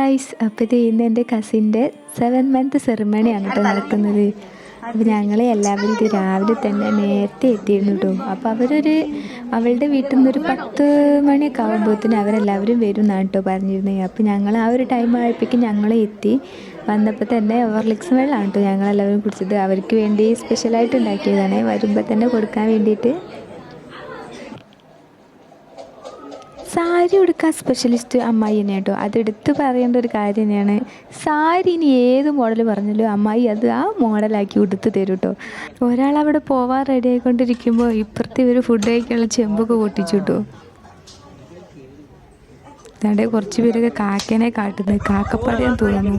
Guys, അപ്പോൾ ഇത് ഇന്ന് എൻ്റെ കസിൻ്റെ 7th month സെറിമണിയാണ് കേട്ടോ നടക്കുന്നത്. അപ്പോൾ ഞങ്ങൾ എല്ലാവരും ഇത് രാവിലെ തന്നെ നേരത്തെ എത്തിയിരുന്നു കേട്ടോ. അപ്പോൾ അവളുടെ വീട്ടിൽ നിന്നൊരു 10 മണിയൊക്കെ ആകുമ്പോഴത്തേന് അവരെല്ലാവരും വരും എന്നാണ് കേട്ടോ പറഞ്ഞിരുന്നത്. അപ്പോൾ ഞങ്ങൾ ആ ഒരു ടൈം ആയപ്പോഴേക്കും ഞങ്ങൾ എത്തി. വന്നപ്പോൾ തന്നെ ഹോർലിക്സ് വെള്ളമാണ് കേട്ടോ ഞങ്ങളെല്ലാവരും കുടിച്ചത്. അവർക്ക് വേണ്ടി സ്പെഷ്യലായിട്ട് ഉണ്ടാക്കിയതാണ്, വരുമ്പോൾ തന്നെ കൊടുക്കാൻ വേണ്ടിയിട്ട്. സാരി ഉടുക്കാൻ സ്പെഷ്യലിസ്റ്റ് അമ്മായി തന്നെ കേട്ടോ. അതെടുത്ത് പറയേണ്ട ഒരു കാര്യം തന്നെയാണ്. സാരി ഇനി ഏത് മോഡൽ പറഞ്ഞാലും അമ്മായി അത് ആ മോഡലാക്കി ഉടുത്ത് തരും കേട്ടോ. ഒരാളവിടെ പോവാൻ റെഡി ആയിക്കൊണ്ടിരിക്കുമ്പോൾ ഇപ്പുറത്തെ ഇവർ ഫുഡ് കഴിക്കാനുള്ള ചെമ്പൊക്കെ പൊട്ടിച്ചു കേട്ടോ. അതാണ്ട് കുറച്ച് പേരൊക്കെ കാക്കേനെ കാട്ടുന്നത്, കാക്കപ്പാടിയാന്ന് തോന്നുന്നു.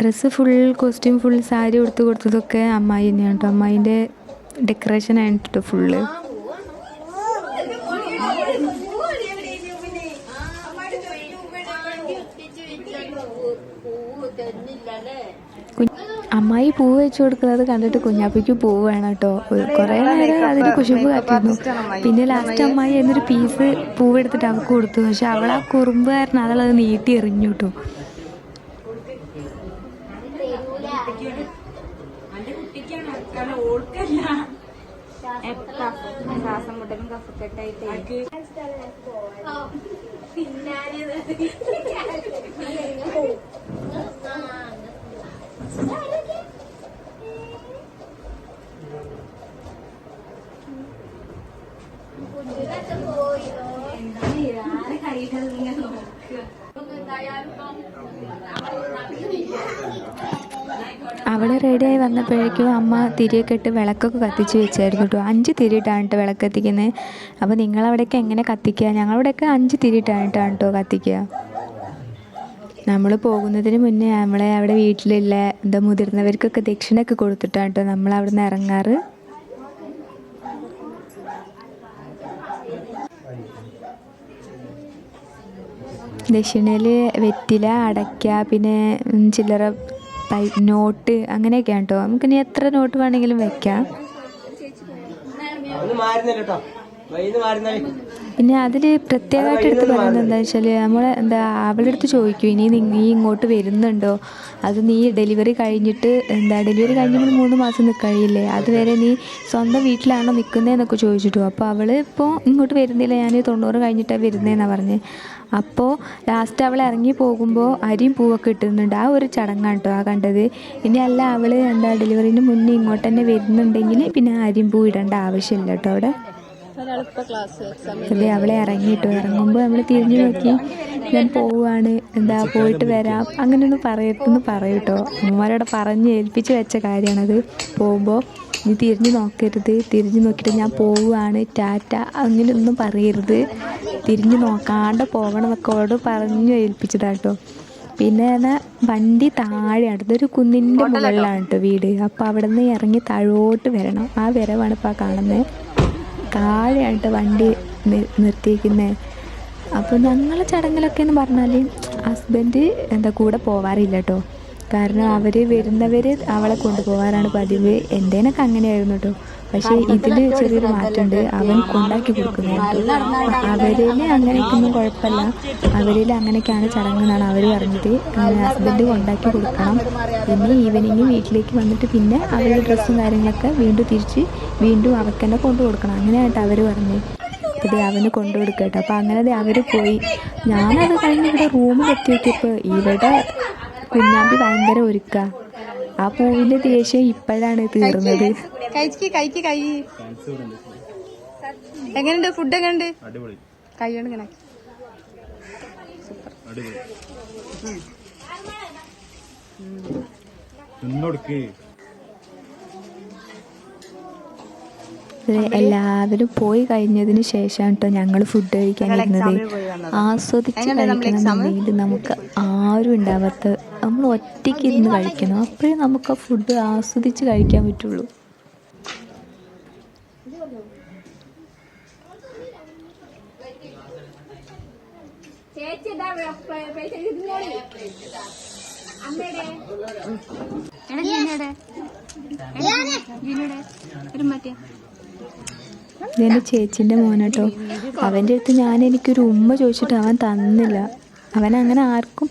Dress full costume full sari കൊടുത്തതൊക്കെ അമ്മായി തന്നെയാണ് കേട്ടോ. അമ്മായിൻ്റെ ഡെക്കറേഷൻ ആയിട്ട് ഫുള്ള്. അമ്മായി പൂവ് വെച്ച് കൊടുക്കുന്നത് കണ്ടിട്ട് കുഞ്ഞാപ്പിക്ക് പൂവ് വേണം കേട്ടോ. കുറേ നേരം അതിന് കുശുമ്പ് കാട്ടിയിരുന്നു. പിന്നെ ലാസ്റ്റ് അമ്മായി എന്നൊരു പീസ് പൂവ് എടുത്തിട്ട് അവൾക്ക് കൊടുത്തു. പക്ഷെ അവൾ ആ കുറുമ്പ് കാരണം അവളത് നീട്ടി എറിഞ്ഞു കേട്ടോ. അവിടെ റെഡിയായി വന്നപ്പോഴേക്കും അമ്മ തിരിയൊക്കെ ഇട്ട് വിളക്കൊക്കെ കത്തിച്ച് വെച്ചായിരുന്നു കേട്ടോ. 5 തിരിയിട്ടാണ് കേട്ടോ വിളക്ക് കത്തിക്കുന്നത്. അപ്പോൾ നിങ്ങളവിടെയൊക്കെ എങ്ങനെ കത്തിക്കുക? ഞങ്ങളവിടെയൊക്കെ 5 തിരിയിട്ടാണ് കേട്ടോ കത്തിക്കുക. നമ്മൾ പോകുന്നതിന് മുന്നേ നമ്മളെ അവിടെ വീട്ടിലുള്ള മുതിർന്നവർക്കൊക്കെ ദക്ഷിണയൊക്കെ കൊടുത്തിട്ടാണ് കേട്ടോ നമ്മൾ അവിടെ നിന്ന് ഇറങ്ങാറ്. ദക്ഷിണയിൽ വെറ്റില, അടയ്ക്ക, പിന്നെ ചില്ലറ നോട്ട് അങ്ങനെയൊക്കെയാണ് കേട്ടോ. നമുക്കിനി എത്ര നോട്ട് വേണമെങ്കിലും വെക്കാം. പിന്നെ അതിൽ പ്രത്യേകമായിട്ട് എടുത്ത് പറയുന്നത് എന്താ വെച്ചാൽ നമ്മൾ അവളുടെ അടുത്ത് ചോദിക്കും, ഇനി നീ ഇങ്ങോട്ട് വരുന്നുണ്ടോ, അത് നീ ഡെലിവറി കഴിഞ്ഞിട്ട് ഡെലിവറി കഴിഞ്ഞിട്ട് 3 മാസം കഴിയില്ലേ, അതുവരെ നീ സ്വന്തം വീട്ടിലാണോ നിൽക്കുന്നതെന്നൊക്കെ ചോദിച്ചിട്ടു. അപ്പോൾ അവൾ ഇപ്പോൾ ഇങ്ങോട്ട് വരുന്നില്ല, ഞാൻ 90 കഴിഞ്ഞിട്ടാണ് വരുന്നതെന്നാണ് പറഞ്ഞത്. അപ്പോൾ ലാസ്റ്റ് അവൾ ഇറങ്ങി പോകുമ്പോൾ അരിയും പൂവൊക്കെ ഇട്ടുന്നുണ്ട്. ആ ഒരു ചടങ്ങാണ് കേട്ടോ ആ കണ്ടത്. ഇനി അല്ല അവൾ ഡെലിവറിന് മുന്നേ ഇങ്ങോട്ട് തന്നെ വരുന്നുണ്ടെങ്കിൽ പിന്നെ അരിയും പൂ ഇടേണ്ട ആവശ്യമില്ല കേട്ടോ. അവിടെ അതെ അവളെ ഇറങ്ങിയിട്ടു. ഇറങ്ങുമ്പോൾ നമ്മൾ തിരിഞ്ഞു നോക്കി ഞാൻ പോവുകയാണ്, പോയിട്ട് വരാം അങ്ങനെയൊന്നും പറയരുതെന്ന് പറയും കേട്ടോ. അമ്മമാരോടെ പറഞ്ഞ് ഏൽപ്പിച്ച് വെച്ച കാര്യമാണത്. പോകുമ്പോൾ നീ തിരിഞ്ഞു നോക്കരുത്, തിരിഞ്ഞു നോക്കിയിട്ട് ഞാൻ പോവുകയാണ് ടാറ്റ അങ്ങനെയൊന്നും പറയരുത്, തിരിഞ്ഞു നോക്കാണ്ട് പോകണം എന്നൊക്കെ അവളോട് പറഞ്ഞു ഏൽപ്പിച്ചതാണ് കേട്ടോ. പിന്നെ വണ്ടി താഴെ അടുത്തൊരു കുന്നിൻ്റെ മുകളിലാണ് കേട്ടോ വീട്. അപ്പോൾ അവിടെ നിന്ന് ഇറങ്ങി താഴോട്ട് വരണം. ആ വരവാണ് ഇപ്പോൾ കാണുന്നത്. താഴെയായിട്ട് വണ്ടി നിർത്തിയിരിക്കുന്നത്. അപ്പോൾ ഞങ്ങളെ ചടങ്ങിലൊക്കെ എന്ന് പറഞ്ഞാൽ ഹസ്ബൻഡ് കൂടെ പോവാറില്ല കേട്ടോ. കാരണം അവർ വരുന്നവർ അവളെ കൊണ്ടുപോകാറാണ് പതിവ്. എൻ്റെനൊക്കെ അങ്ങനെയായിരുന്നു കേട്ടോ. പക്ഷേ ഇതിൽ ചെറിയൊരു മാറ്റമുണ്ട്, അവൻ കൊണ്ടാക്കി കൊടുക്കുന്നുണ്ട്. അവരിൽ അങ്ങനെയൊക്കെയൊന്നും കുഴപ്പമില്ല, അവരിൽ അങ്ങനെയൊക്കെയാണ് ചടങ്ങെന്നാണ് അവർ പറഞ്ഞത്. ഹസ്ബൻഡ് കൊണ്ടാക്കി കൊടുക്കണം. പിന്നെ ഈവനിങ് വീട്ടിലേക്ക് വന്നിട്ട് പിന്നെ അവരുടെ ഡ്രസ്സും കാര്യങ്ങളൊക്കെ വീണ്ടും അവർക്ക് തന്നെ കൊണ്ടു കൊടുക്കണം. അങ്ങനെയായിട്ട് അവർ പറഞ്ഞത്. ഇത് അവന് കൊണ്ടു കൊടുക്കട്ടെ. അപ്പോൾ അങ്ങനെ അവർ പോയി. ഞാനത് കഴിഞ്ഞ് ഇവിടെ റൂമിൽ എത്തി നോക്കിയപ്പോൾ ഇവിടെ കുഞ്ഞാമ്പി ഭയങ്കര ഒരുക്ക. ആ പൂവിൻ്റെ ദേഷ്യം ഇപ്പോഴാണ് തീർന്നത്. എങ്ങനെയുണ്ട് ഫുഡ്? എങ്ങനെയുണ്ട്? കൈ കൊണ്ട് ഇങ്ങനെ എല്ലാവരും പോയി കഴിഞ്ഞതിന് ശേഷമാണ് കേട്ടോ ഞങ്ങൾ ഫുഡ് കഴിക്കാനിരുന്നത്. ആസ്വദിച്ച് കഴിക്കണമെന്നുണ്ടെങ്കിൽ നമുക്ക് ആരും ഉണ്ടാവാത്ത, നമ്മൾ ഒറ്റയ്ക്ക് ഇരുന്ന് കഴിക്കണം. അപ്പോഴേ നമുക്ക് ആ ഫുഡ് ആസ്വദിച്ച് കഴിക്കാൻ പറ്റുള്ളൂ. ഒരു മറ്റേ ഇതെൻ്റെ ചേച്ചീൻ്റെ മോനാട്ടോ. അവൻ്റെ അടുത്ത് എനിക്കൊരു ഉമ്മ ചോദിച്ചിട്ട് അവൻ തന്നില്ല. അവൻ അങ്ങനെ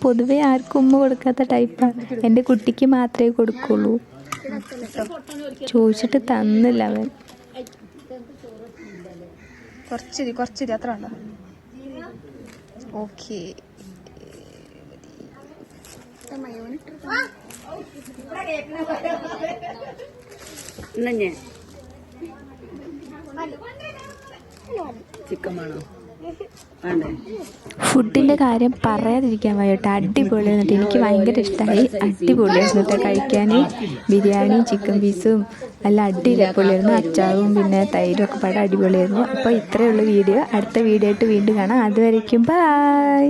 പൊതുവേ ആർക്കും ഉമ്മ കൊടുക്കാത്ത ടൈപ്പാണ്. എൻ്റെ കുട്ടിക്ക് മാത്രമേ കൊടുക്കുള്ളൂ. ചോദിച്ചിട്ട് തന്നില്ല അവൻ. കുറച്ച് അത്ര ഉണ്ടോ? ഓക്കെ. ചിക്കൻ വേണോ? ഫുഡിൻ്റെ കാര്യം പറയാതിരിക്കാൻ വയ്യട്ടോ. അടിപൊളിയായിരുന്നു. എനിക്ക് ഭയങ്കര ഇഷ്ടമായി. അടിപൊളിയായിരുന്നു കേട്ടോ കഴിക്കാൻ. ബിരിയാണി, ചിക്കൻ പീസും എല്ലാം അടിപൊളിയായിരുന്നു. അച്ചാറും പിന്നെ തൈരും ഒക്കെ പാടെ അടിപൊളിയായിരുന്നു. അപ്പോൾ ഇത്രയേ ഉള്ളൂ വീഡിയോ. അടുത്ത വീഡിയോ ആയിട്ട് വീണ്ടും കാണാം. അതുവരേക്കും ബൈ.